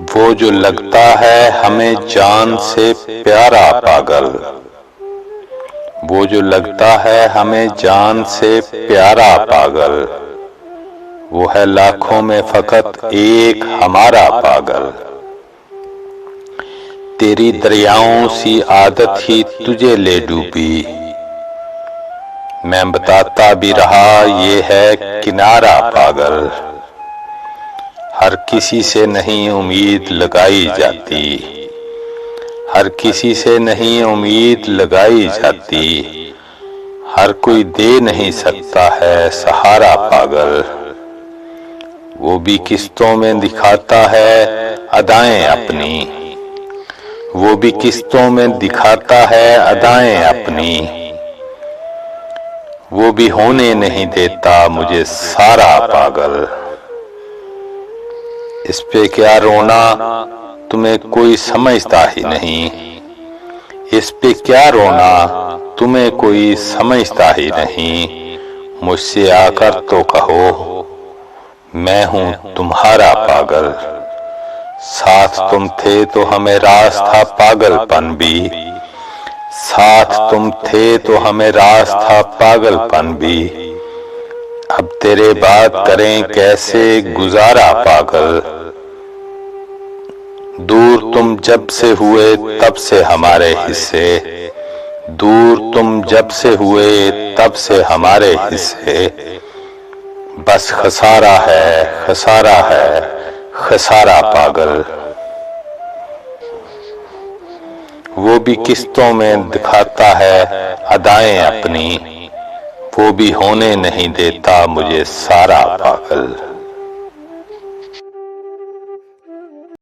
वो जो लगता है हमें जान से प्यारा पागल, वो जो लगता है हमें जान से प्यारा पागल, वो है लाखों में फकत एक हमारा पागल। तेरी दरियाओं सी आदत ही तुझे ले डूबी, मैं बताता भी रहा ये है किनारा पागल। हर किसी से नहीं उम्मीद लगाई जाती, हर किसी से नहीं उम्मीद लगाई जाती, हर कोई दे नहीं सकता है सहारा पागल। वो भी किस्तों में दिखाता है अदाएं अपनी, वो भी किस्तों में दिखाता है अदाएं अपनी, वो भी होने नहीं देता मुझे सारा पागल। इस पे क्या रोना तुम्हें कोई समझता ही नहीं, इस पे क्या रोना तुम्हें कोई समझता ही नहीं। मुझसे आकर तो कहो मैं हूं तुम्हारा पागल। साथ तुम थे तो हमें रास था पागलपन भी, साथ तुम थे तो हमें रास था पागलपन भी। अब तेरे बात करें कैसे गुजारा पागल। दूर तुम जब से हुए तब से हमारे हिस्से, दूर तुम जब से हुए तब से हमारे हिस्से। बस खसारा है खसारा है खसारा पागल। वो भी किस्तों में दिखाता है अदाएं अपनी, वो भी होने नहीं देता मुझे सारा पागल।